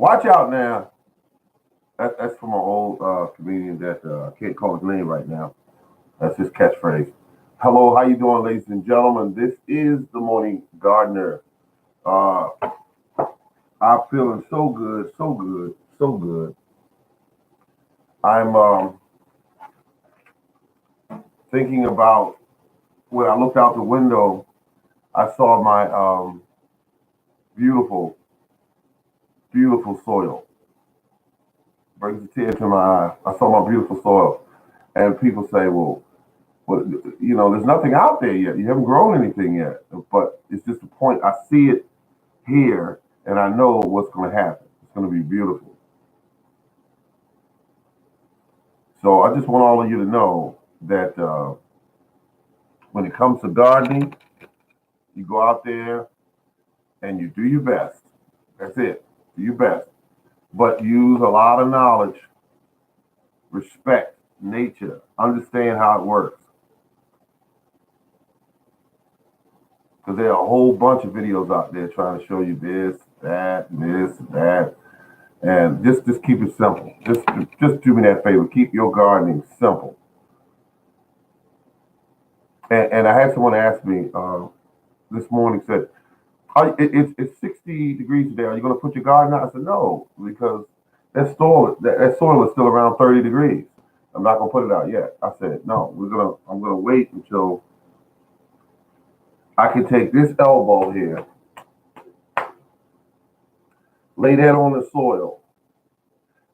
Watch out now. That's from an old comedian that I can't call his name right now. That's his catchphrase. Hello, how you doing, ladies and gentlemen? This is the Morning Gardener. Uh, I'm feeling so good, so good, so good. I'm thinking about when I looked out the window, I saw my beautiful, beautiful soil. Brings a tear to my eye. I saw my beautiful soil. And people say, well, there's nothing out there yet. You haven't grown anything yet. But it's just the point. I see it here, and I know what's going to happen. It's going to be beautiful. So I just want all of you to know that when it comes to gardening, you go out there and you do your best. That's it. Do your best. But use a lot of knowledge, respect nature, understand how it works. Because there are a whole bunch of videos out there trying to show you this, that, this, that. And just keep it simple. Just do me that favor. Keep your gardening simple. And I had someone ask me this morning, said, it's 60 degrees today. Are you going to put your garden out? I said, no, because that soil is still around 30 degrees. I'm not going to put it out yet. I said, no, I'm going to wait until I can take this elbow here, lay that on the soil,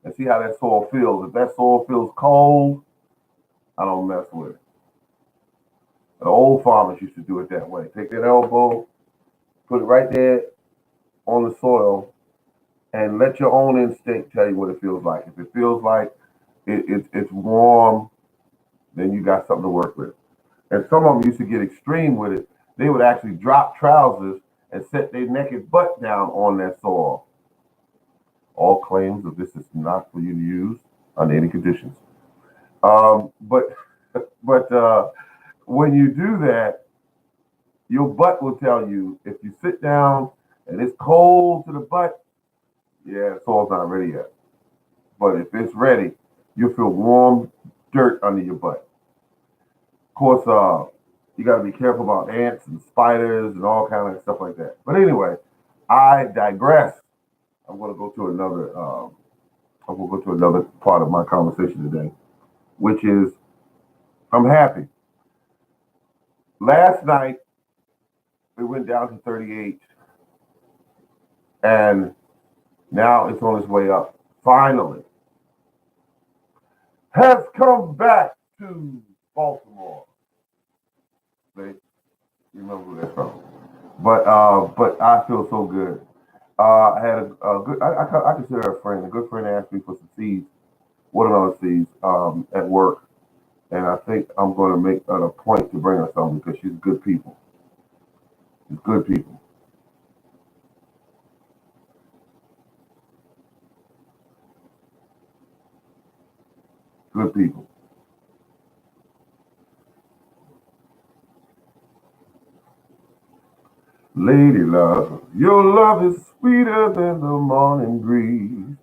and see how that soil feels. If that soil feels cold, I don't mess with it. The old farmers used to do it that way. Take that elbow, put it right there on the soil, and let your own instinct tell you what it feels like. If it feels like it's warm, then you got something to work with. And some of them used to get extreme with it. They would actually drop trousers and set their naked butt down on that soil. All claims of this is not for you to use under any conditions. But when you do that, your butt will tell you if you sit down and it's cold to the butt, yeah, the soil's not ready yet. But if it's ready, you'll feel warm dirt under your butt. Of course, you got to be careful about ants and spiders and all kind of stuff like that. But anyway, I digress. I'm going to go to another part of my conversation today, which is I'm happy. Last night, it went down to 38, and now it's on its way up. Finally, has come back to Baltimore. They remember who that's from. But I feel so good. I had a good. I consider her a friend. A good friend asked me for some seeds, watermelon seeds, at work, and I think I'm going to make it a point to bring her some because she's good people. She's good people. Good people. Lady love, your love is sweeter than the morning breeze.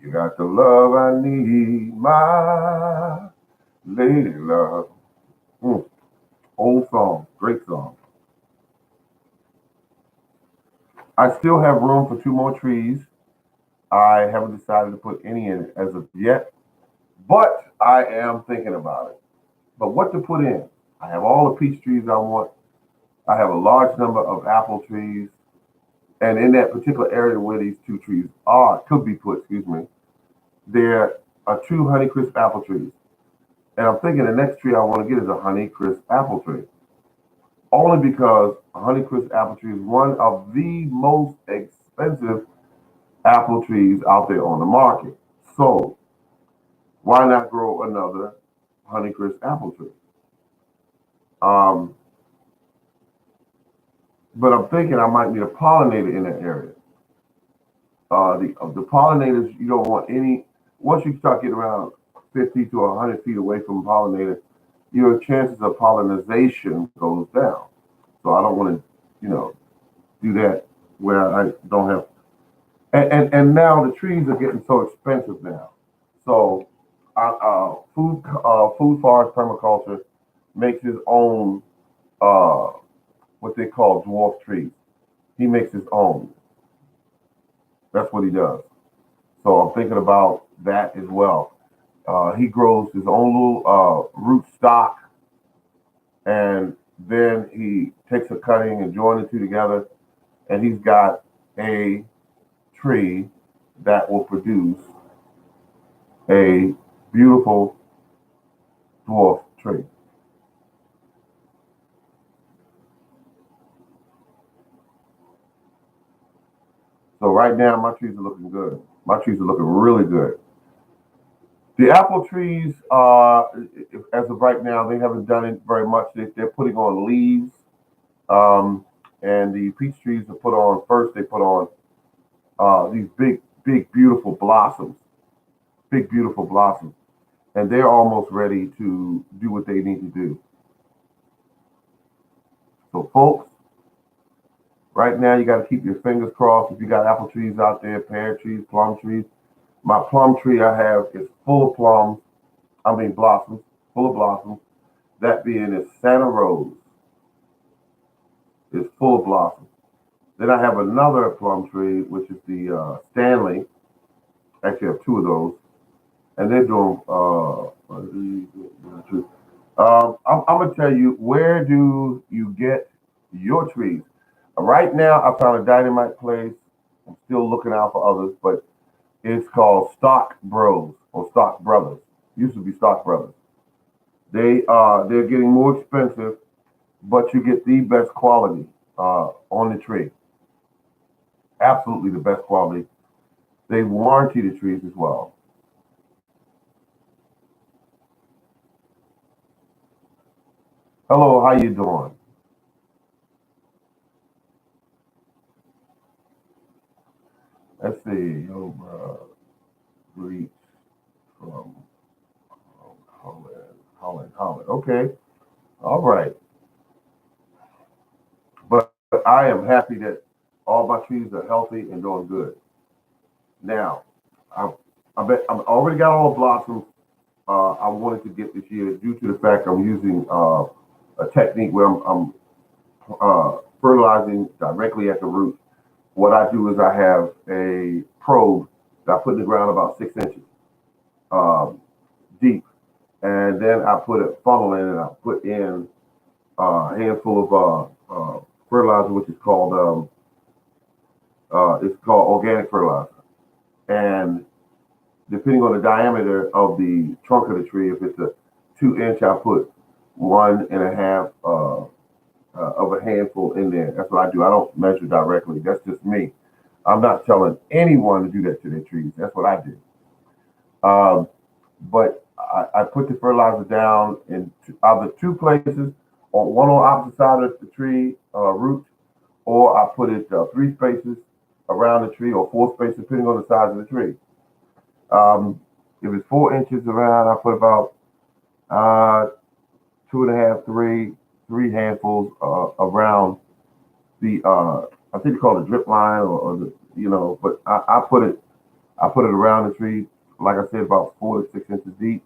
You got the love I need, my lady love. Mm, old song, great song. I still have room for 2 more trees. I haven't decided to put any in as of yet, but I am thinking about it. But what to put in? I have all the peach trees I want. I have a large number of apple trees. And in that particular area where these 2 trees could be put, excuse me, there are 2 Honeycrisp apple trees. And I'm thinking the next tree I want to get is a Honeycrisp apple tree. Only because a Honeycrisp apple tree is one of the most expensive apple trees out there on the market. So why not grow another Honeycrisp apple tree? Um, but I'm thinking I might need a pollinator in that area. The pollinators, you don't want any. Once you start getting around 50 to 100 feet away from a pollinator, your chances of pollination goes down. So I don't want to, do that where I don't have And now the trees are getting so expensive now. So food forest permaculture makes his own uh, what they call dwarf trees. He makes his own. That's what he does. So I'm thinking about that as well. He grows his own little root stock, and then he takes a cutting and joins the two together, and he's got a tree that will produce a beautiful dwarf tree. So right now, my trees are looking good. My trees are looking really good. The apple trees, as of right now, they haven't done it very much. They're putting on leaves, um, and the peach trees are put on first. They put on these big, beautiful blossoms, big, beautiful blossoms, and they're almost ready to do what they need to do. So, folks, right now you got to keep your fingers crossed. If you got apple trees out there, pear trees, plum trees, my plum tree I have is full of plums. I mean blossoms, full of blossoms. That being is Santa Rose is full of blossoms. Then I have another plum tree, which is the Stanley. Actually, I have two of those, and they're doing. I'm gonna tell you, where do you get your trees? Right now, I found a dynamite place. I'm still looking out for others, but it's called Stock Bros or Stock Brothers. Used to be Stock Brothers. They're getting more expensive, but you get the best quality on the tree. Absolutely the best quality. They warranty the trees as well. Hello, how you doing? Let's see. Greets from Holland. Okay, all right. But I am happy that all my trees are healthy and doing good. Now, I, I've already got all the blossoms I wanted to get this year due to the fact I'm using a technique where I'm fertilizing directly at the root. What I do is I have a probe that I put in the ground about 6 inches um, deep, and then I put a funnel in and I put in a handful of fertilizer, which is called it's called organic fertilizer. And depending on the diameter of the trunk of the tree, if it's a 2 inch, I put one and a half of a handful in there. That's what I do. I don't measure directly. That's just me. I'm not telling anyone to do that to their trees. That's what I do. But I put the fertilizer down in either two places, or one on opposite side of the tree root, or I put it three spaces around the tree, or four spaces, depending on the size of the tree. Um, if it's 4 inches around, I put about uh, two and a half, three handfuls around the. I think you call it drip line, or the, but I put it around the tree, like I said, about 4 to 6 inches deep,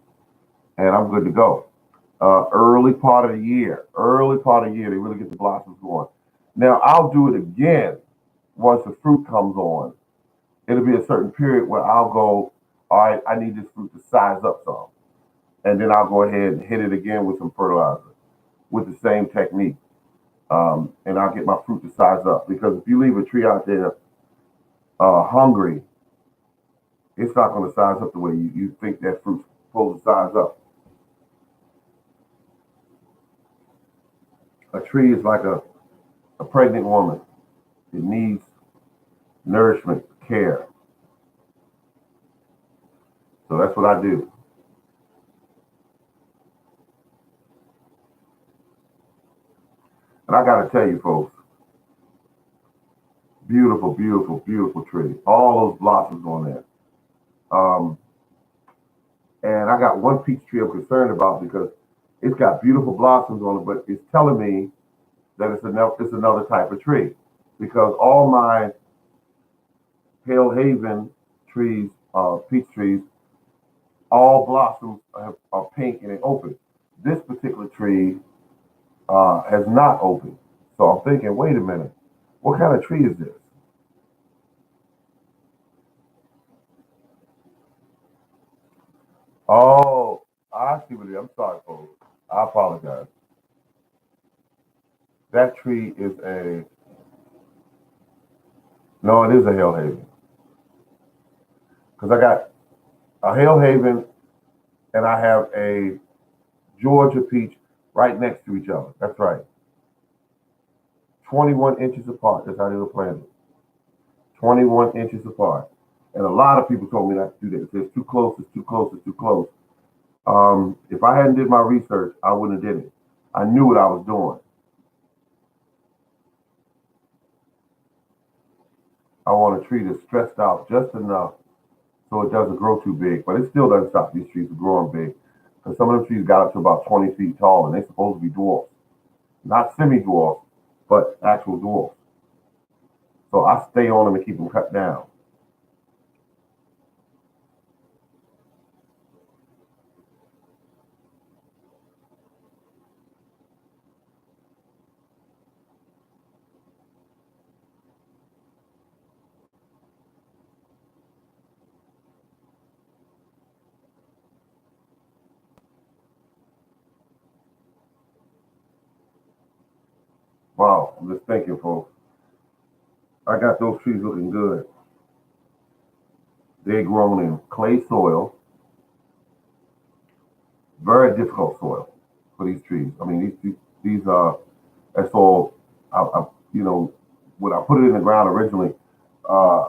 and I'm good to go. Early part of the year, they really get the blossoms going. Now I'll do it again once the fruit comes on. It'll be a certain period where I'll go, all right, I need this fruit to size up some, and then I'll go ahead and hit it again with some fertilizer with the same technique, and I'll get my fruit to size up. Because if you leave a tree out there hungry, it's not going to size up the way you think that fruit's supposed to size up. A tree is like a pregnant woman. It needs nourishment, care. So that's what I do. And I got to tell you, folks, beautiful, beautiful, beautiful tree. All those blossoms on there. Um, and I got one peach tree I'm concerned about because it's got beautiful blossoms on it, but it's telling me that it's another type of tree because all my Hale Haven trees, peach trees, all blossoms are pink and they open. This particular tree has not opened. So I'm thinking, wait a minute, what kind of tree is this? Oh, I see what it is. I'm sorry, folks. I apologize. That tree is no, it is a Hale Haven. Because I got a Hale Haven and I have a Georgia peach right next to each other. That's right. 21 inches apart. That's how they were planted. 21 inches apart. And a lot of people told me not to do that. It's too close, it's too close, it's too close. If I hadn't did my research, I wouldn't have did it. I knew what I was doing. I want a tree that's stretched out just enough so it doesn't grow too big, but it still doesn't stop these trees from growing big. Because some of them trees got up to about 20 feet tall and they're supposed to be dwarfs. Not semi-dwarfs, but actual dwarfs. So I stay on them and keep them cut down. Wow, I'm just thinking, folks. I got those trees looking good. They're grown in clay soil, very difficult soil for these trees. I mean, these are that's all. You know, when I put it in the ground originally, uh,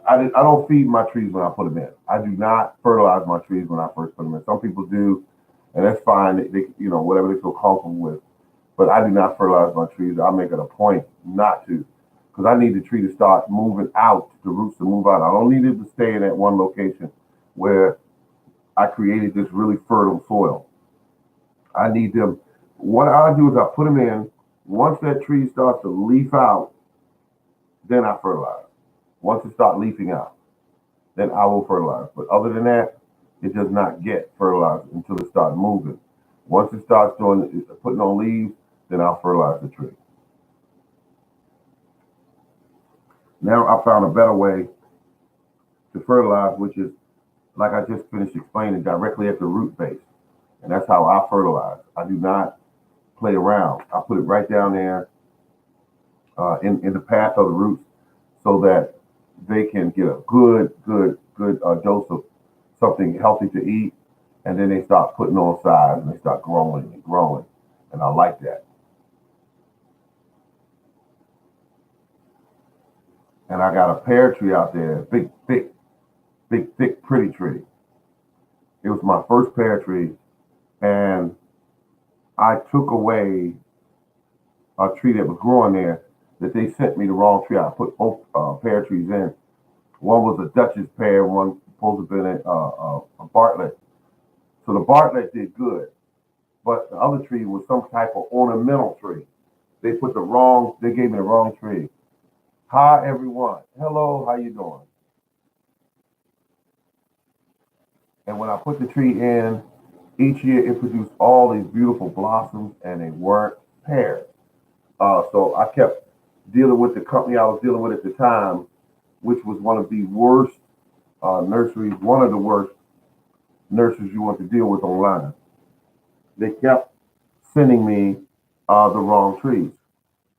I don't feed my trees when I put them in. I do not fertilize my trees when I first put them in. Some people do, and that's fine. You know, whatever they feel comfortable with. But I do not fertilize my trees. I make it a point not to, because I need the tree to start moving out, the roots to move out. I don't need it to stay in that one location where I created this really fertile soil. I need them. What I do is I put them in. Once that tree starts to leaf out, then I fertilize. Once it starts leafing out, then I will fertilize. But other than that, it does not get fertilized until it starts moving. Once it starts doing putting on leaves, then I'll fertilize the tree. Now I found a better way to fertilize, which is like I just finished explaining, directly at the root base. And that's how I fertilize. I do not play around. I put it right down there in the path of the roots so that they can get a good dose of something healthy to eat. And then they start putting on size and they start growing and growing. And I like that. And I got a pear tree out there, thick, pretty tree. It was my first pear tree, and I took away a tree that was growing there. That they sent me the wrong tree. I put both pear trees in. One was a Dutchess pear, one supposed to have been a Bartlett. So the Bartlett did good, but the other tree was some type of ornamental tree. They gave me the wrong tree. Hi everyone. Hello, how you doing? And when I put the tree in, each year it produced all these beautiful blossoms and they weren't pears. So I kept dealing with the company I was dealing with at the time, which was one of the worst nurseries, one of the worst nurseries you want to deal with online. They kept sending me the wrong trees.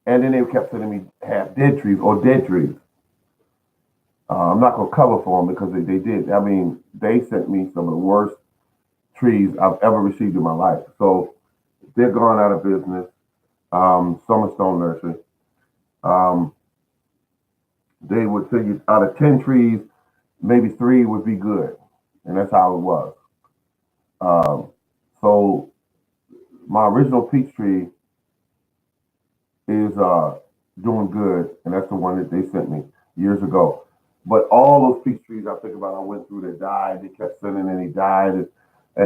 And then they kept sending me half dead trees or dead trees. I'm not going to cover for them because they did. I mean, they sent me some of the worst trees I've ever received in my life. So they're gone out of business. Summerstone Nursery. Um, they would figure out of 10 trees, maybe three would be good. And that's how it was. Um, so my original peach tree is doing good, and that's the one that they sent me years ago. But all those peach trees I think about, I went through, they died. They kept sending, and they died,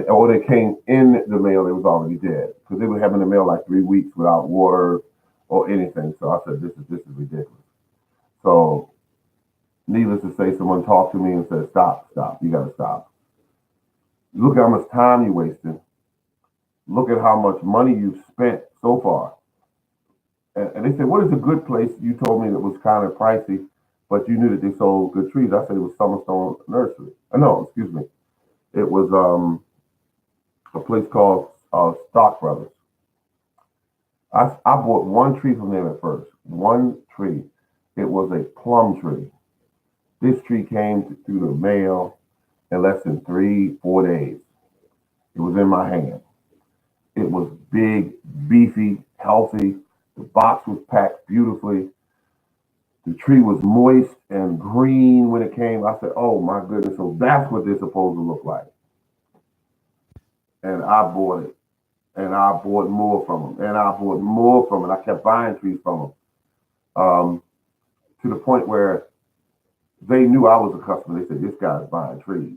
or they came in the mail. They was already dead because they were having the mail like 3 weeks without water or anything. So I said, this is ridiculous. So needless to say, someone talked to me and said, stop, stop, you got to stop. Look how much time you wasted. Look at how much money you've spent so far. And they said, what is a good place? You told me that was kind of pricey, but you knew that they sold good trees. I said it was Summerstone Nursery. No, excuse me. It was a place called Stock Brothers. I bought one tree from them at first. One tree. It was a plum tree. This tree came through the mail in less than 3-4 days. It was in my hand. It was big, beefy, healthy. The box was packed beautifully. The tree was moist and green when it came. I said, oh my goodness, so that's what this is supposed to look like. And I bought it. And I bought more from them. And I bought more from them. I kept buying trees from them. To the point where they knew I was a customer. They said, this guy's buying trees.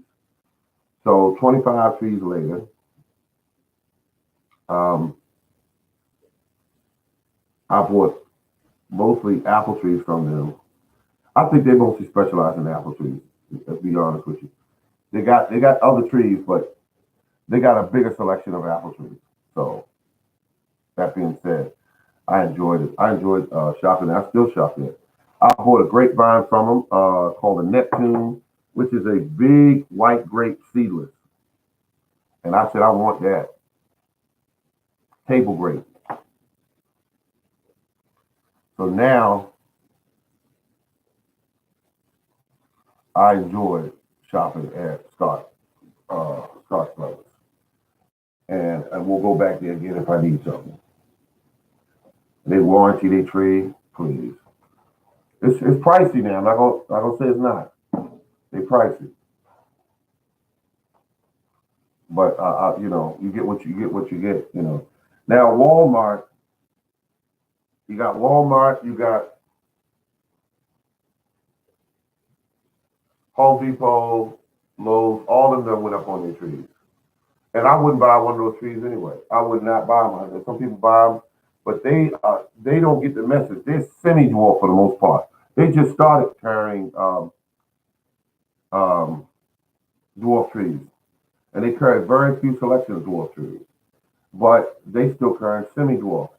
So 25 trees later, I bought mostly apple trees from them. I think they mostly specialize in apple trees, to be honest with you. They got other trees, but they got a bigger selection of apple trees. So that being said, I enjoyed it. I enjoyed shopping. I still shop there. I bought a grapevine from them called a Neptune, which is a big white grape seedless. And I said, I want that. Table grape. So now I enjoy shopping at Scott Brothers. And we'll go back there again if I need something. They warranty their tree, please. It's pricey now. I'm not gonna say it's not. They pricey. But you get what you get. Now Walmart, you got Home Depot, Lowe's, all of them went up on their trees. And I wouldn't buy one of those trees anyway. I would not buy them. Some people buy them, but they don't get the message. They're semi-dwarf for the most part. They just started carrying dwarf trees, and they carry very few selections of dwarf trees. But they still carry semi-dwarf,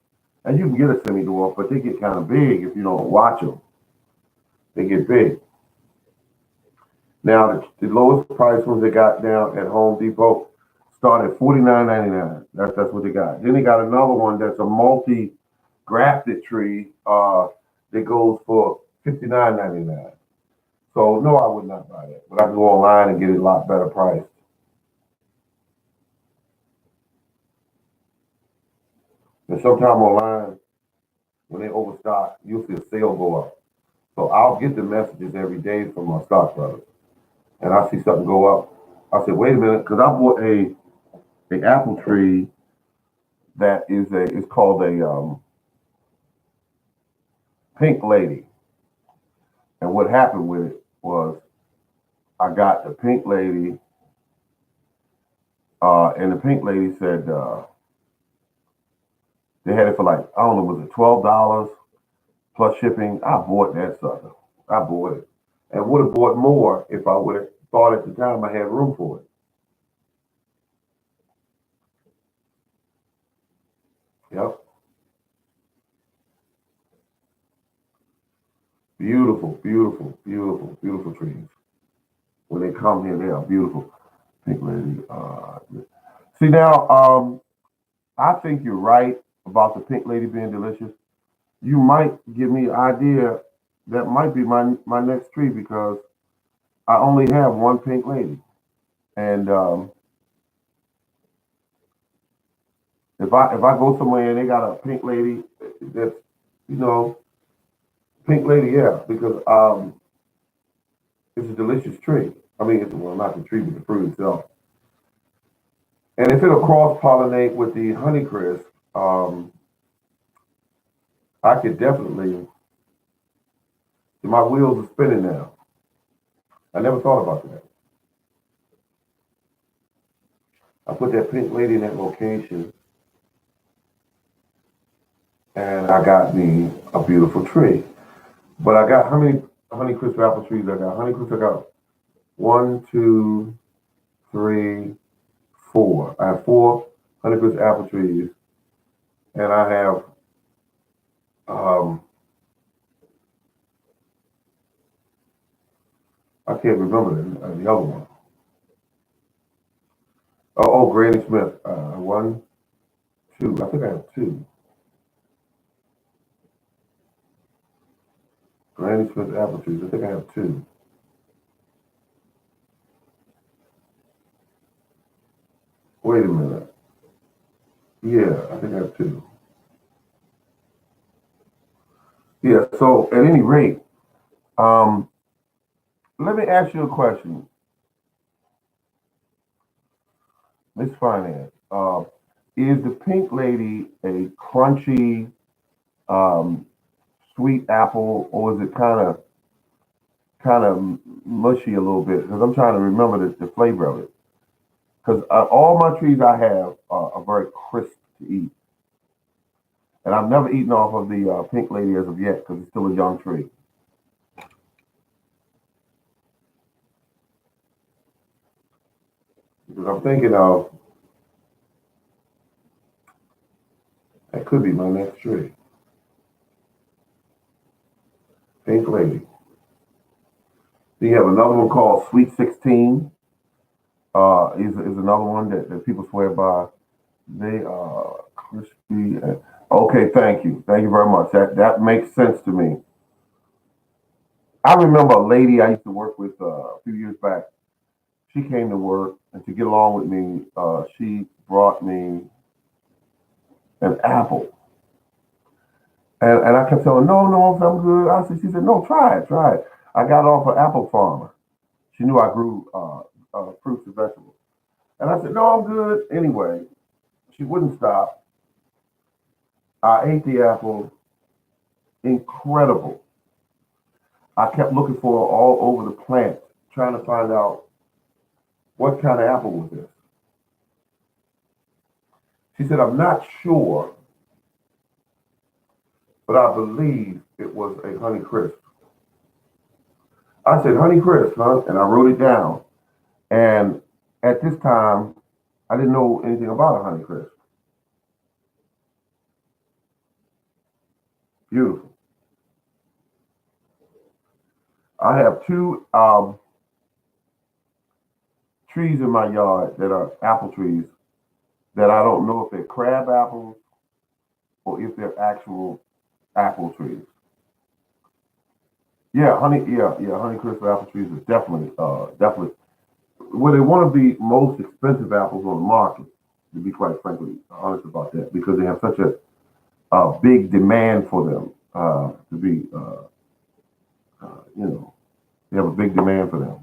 and you can get a semi-dwarf, but they get kind of big if you don't watch them. They get big. Now the lowest price ones they got down at Home Depot start at $49.99. That's what they got. Then they got another one that's a multi-grafted tree that goes for $59.99. So no, I would not buy that. But I can go online and get it a lot better price. And sometime online, when they overstock, you'll see a sale go up. So I'll get the messages every day from my stock brothers. And I see something go up. I said, wait a minute, because I bought a apple tree that it's called a pink lady. And what happened with it was I got the pink lady, and the pink lady said they had it for like, I don't know, was it $12 plus shipping? I bought that sucker. I bought it. And would have bought more if I would have thought at the time I had room for it. Yep. Beautiful, beautiful, beautiful, beautiful trees. When they come here, they are beautiful. Pink lady. See now, I think you're right about the pink lady being delicious. You might give me an idea that might be my next tree because I only have one pink lady. And if I go somewhere and they got a pink lady that's, pink lady, yeah, because it's a delicious tree. I mean, not the tree, but the fruit itself. And if it'll cross pollinate with the honeycrisp, I could definitely. My wheels are spinning now. I never thought about that. I put that pink lady in that location, and I got me a beautiful tree. But I got how many Honeycrisp apple trees I got? Honeycrisp I got one, two, three, four. I have four Honeycrisp apple trees, and I have I can't remember the other one. Granny Smith. One, two. I think I have two. Granny Smith apple trees. I think I have two. Wait a minute. Yeah, I think I have two. Yeah. So at any rate, um, let me ask you a question, Miss Finance. Is the pink lady a crunchy, um, sweet apple, or is it kind of mushy a little bit? Because I'm trying to remember the flavor of it. Because all my trees I have are very crisp to eat, and I've never eaten off of the pink lady as of yet because it's still a young tree. Because I'm thinking of that could be my next tree, pink lady. Then you have another one called Sweet 16. Is another one that people swear by. They are crispy. Okay, thank you very much. That makes sense to me. I remember a lady I used to work with a few years back. She came to work, and to get along with me, she brought me an apple, and I kept telling her, no, no, I'm good. She said, no, try it. I got it off an apple farmer. She knew I grew fruits and vegetables, and I said, no, I'm good. Anyway, she wouldn't stop. I ate the apple. Incredible. I kept looking for her all over the plant, trying to find out what kind of apple was this. She said, I'm not sure, but I believe it was a Honey Crisp. I said, Honey Crisp, huh? And I wrote it down. And at this time, I didn't know anything about a Honey Crisp. Beautiful. I have two trees in my yard that are apple trees that I don't know if they're crab apples or if they're actual apple trees. Yeah, Honey Crisp apple trees is definitely. Well, they're one of the most expensive apples on the market, to be quite frankly honest about that, because they have such a big demand for them. To be, you know, they have a big demand for them.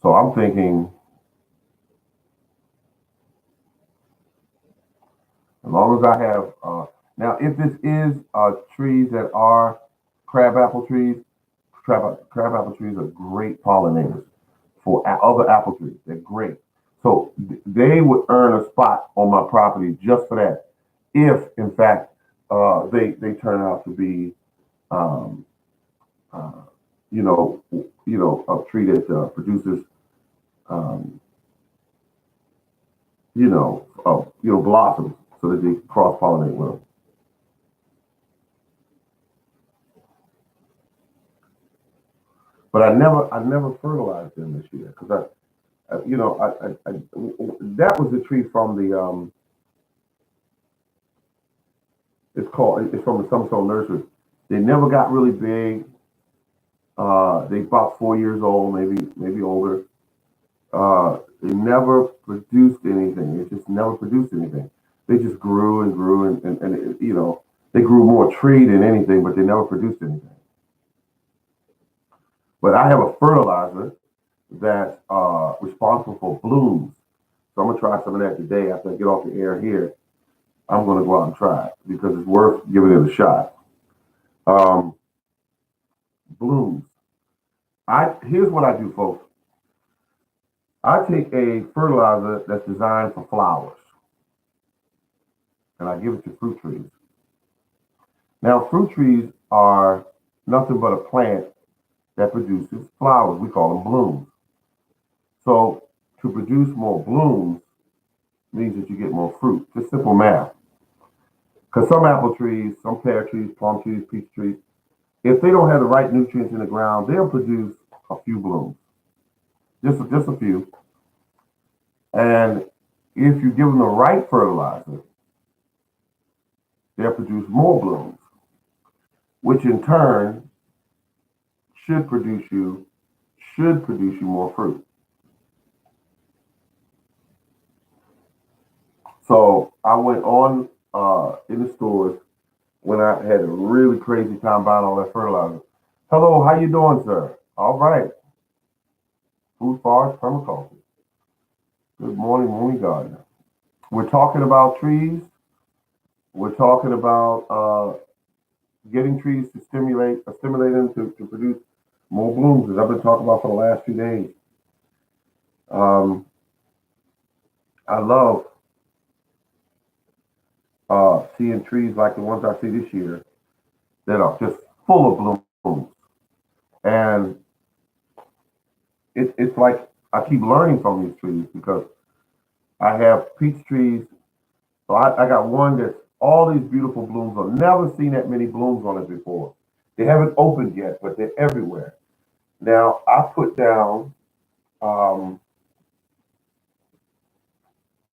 So I'm thinking, as long as I have, now if this is trees that are crab apple trees, crab apple trees are great pollinators for other apple trees. They're great. So they would earn a spot on my property just for that, if in fact they turn out to be, um, uh, a tree that produces, um, blossoms so that they cross pollinate with them. But I never fertilized them this year because that was the tree from the it's from the Summersoul Nursery. They never got really big. They about 4 years old, maybe older. They never produced anything. It just never produced anything. They just grew and grew and they grew more tree than anything, but they never produced anything. But I have a fertilizer that's responsible for blooms. So I'm gonna try some of that today after I get off the air here. I'm gonna go out and try it because it's worth giving it a shot. Um, blooms. I Here's what I do, folks. I take a fertilizer that's designed for flowers and I give it to fruit trees. Now, fruit trees are nothing but a plant that produces flowers. We call them blooms. So to produce more blooms means that you get more fruit. Just simple math. Because some apple trees, some pear trees, plum trees, peach trees, if they don't have the right nutrients in the ground, they'll produce a few blooms, just a few. And if you give them the right fertilizer, they'll produce more blooms, which in turn should produce you more fruit. So I went on in the stores when I had a really crazy time buying all that fertilizer. Hello, how you doing, sir? All right. Food forest permaculture. Good morning, morning gardener. We're talking about trees. We're talking about getting trees to stimulate them to produce more blooms, as I've been talking about for the last few days. Um, I love seeing trees like the ones I see this year that are just full of blooms. And it's like I keep learning from these trees because I have peach trees. So I got one that's all these beautiful blooms. I've never seen that many blooms on it before. They haven't opened yet, but they're everywhere. Now I put down, um,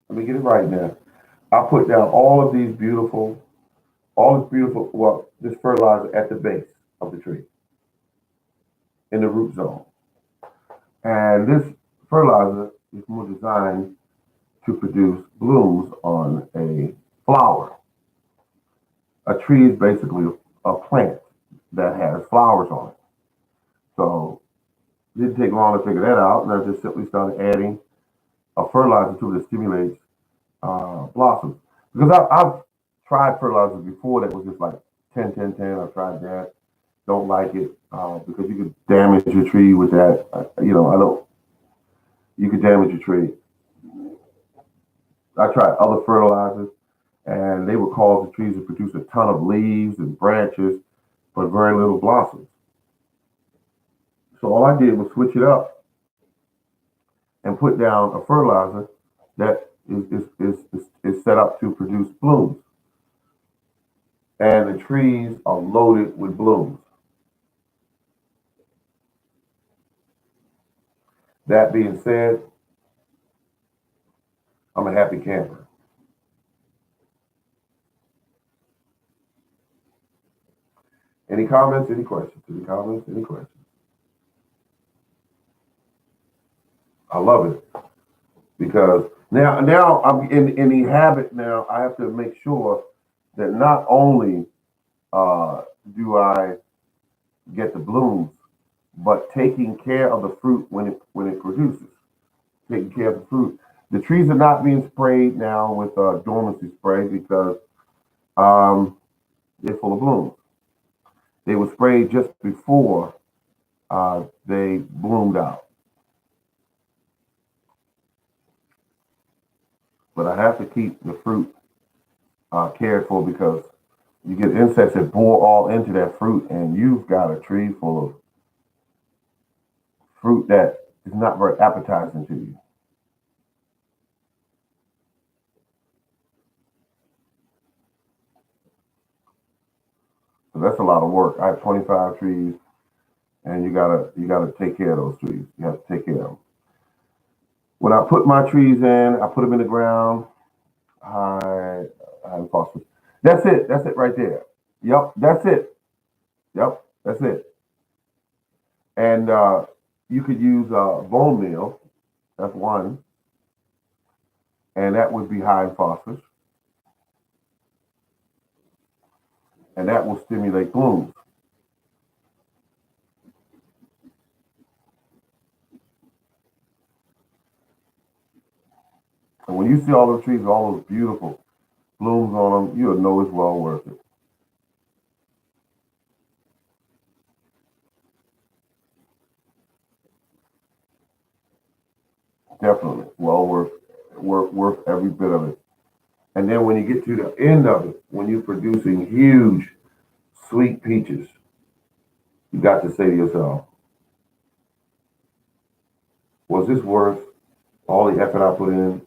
let me get it right now. I put down well, this fertilizer at the base of the tree in the root zone. And this fertilizer is more designed to produce blooms on a flower. A tree is basically a plant that has flowers on it. So it didn't take long to figure that out, and I just simply started adding a fertilizer to it that stimulates blossoms. Because I've tried fertilizers before that was just like 10-10-10. I tried that. Don't like it because you could damage your tree with that. I don't. You could damage your tree. I tried other fertilizers, and they would cause the trees to produce a ton of leaves and branches, but very little blossoms. So all I did was switch it up and put down a fertilizer that is set up to produce blooms. And the trees are loaded with blooms. That being said, I'm a happy camper. Any comments? Any questions? Any comments? Any questions? I love it because now I'm in the habit now. I have to make sure that not only do I get the blooms, but taking care of the fruit when it produces. Taking care of the fruit. The trees are not being sprayed now with dormancy spray because um, they're full of blooms. They were sprayed just before they bloomed out. But I have to keep the fruit cared for because you get insects that bore all into that fruit, and you've got a tree full of fruit that is not very appetizing to you. So that's a lot of work. I have 25 trees, and you gotta take care of those trees. You have to take care of them. When I put my trees in, I put them in the ground. I phosphorus. That's it. That's it right there. Yep, that's it. Yep, that's it. And you could use bone meal. That's one, and that would be high in phosphorus, and that will stimulate blooms. And when you see all those trees, with all those beautiful blooms on them, you'll know it's well worth it. Definitely well worth every bit of it. And then when you get to the end of it, when you're producing huge sweet peaches, You got to say to yourself, was this worth all the effort I put in?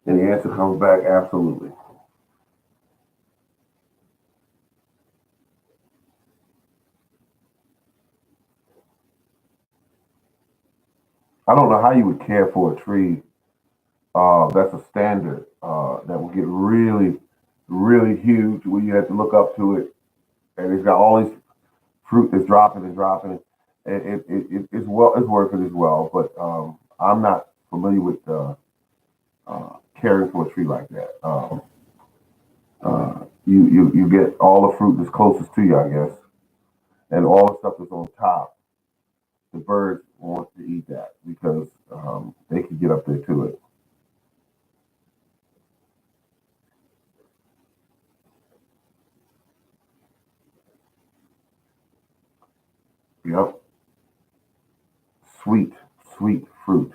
And the answer comes back, absolutely. I don't know how you would care for a tree that's a standard that will get really, really huge where you have to look up to it, and it's got all these fruit that's dropping and dropping. It's worth it as well, but I'm not familiar with caring for a tree like that. You get all the fruit that's closest to you, I guess, and all the stuff that's on top. The birds want to eat that because they can get up there to it. Yep, sweet, sweet fruit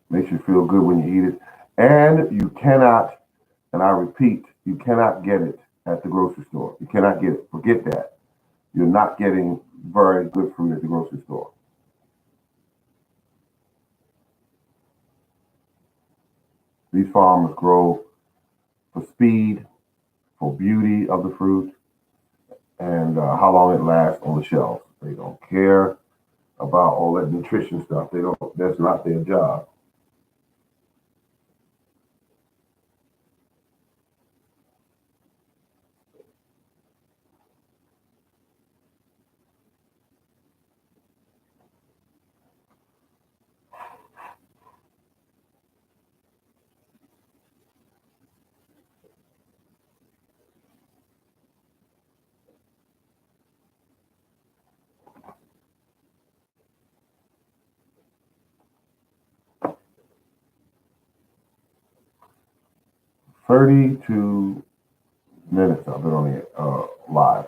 makes you feel good when you eat it, and you cannot. And I repeat, you cannot get it at the grocery store. You cannot get it. Forget that. You're not getting very good fruit at the grocery store. These farmers grow for speed, for beauty of the fruit, and how long it lasts on the shelf. They don't care about all that nutrition stuff. They don't. That's not their job. 32 minutes I've been on it live.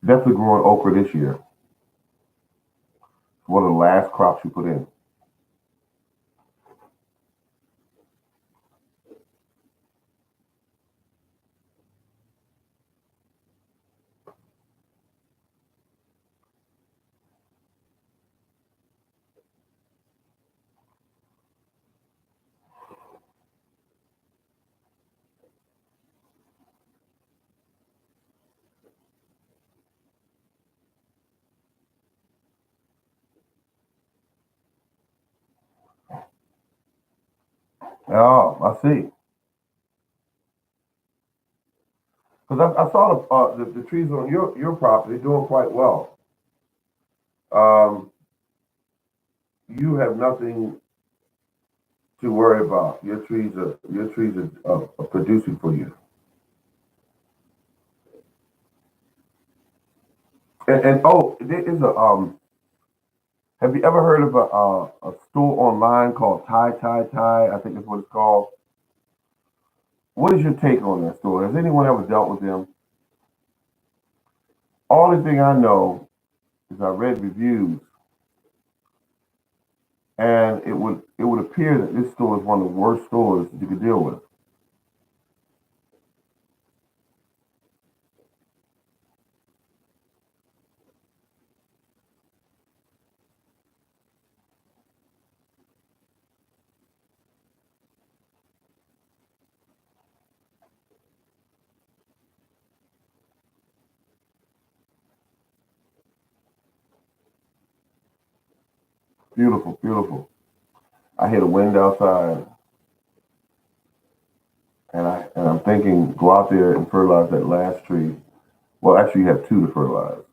Definitely growing okra this year. It's one of the last crops you put in. Oh, I see. Because I saw the trees on your property doing quite well. Um, you have nothing to worry about. Your trees are producing for you. And oh, there is a have you ever heard of a store online called Tie? I think that's what it's called. What is your take on that store? Has anyone ever dealt with them? Only thing I know is I read reviews, and it would appear that this store is one of the worst stores you could deal with. Beautiful, beautiful. I hear the wind outside, and I'm thinking go out there and fertilize that last tree. Well, actually, you have two to fertilize.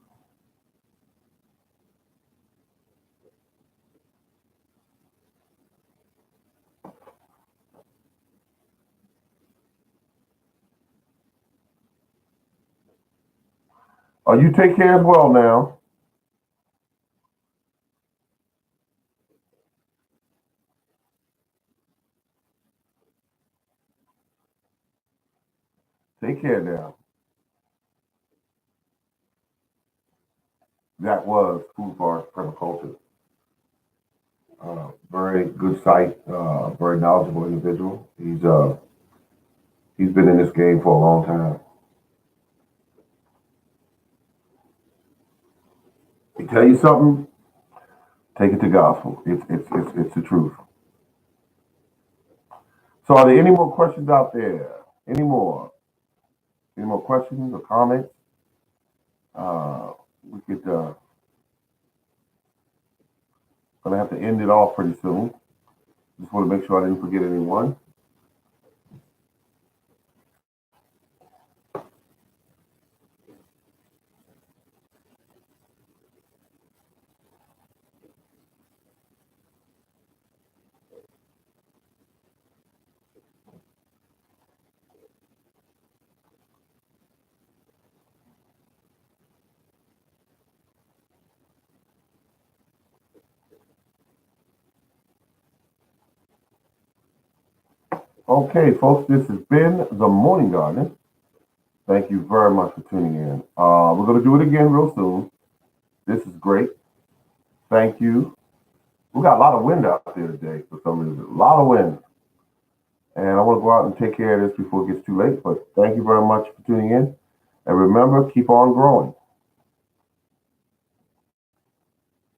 You take care as well now. Take care now. That was Food Forest Permaculture. Very good sight, very knowledgeable individual. He's been in this game for a long time. He tell you something, take it to gospel. It's the truth. So, are there any more questions out there? Any more? Any more questions or comments? We could gonna have to end it off pretty soon. Just want to make sure I didn't forget anyone. Okay, folks, this has been the Morning Garden. Thank you very much for tuning in. We're going to do it again real soon. This is great. Thank you. We got a lot of wind out there today for some reason. A lot of wind. And I want to go out and take care of this before it gets too late. But thank you very much for tuning in. And remember, keep on growing.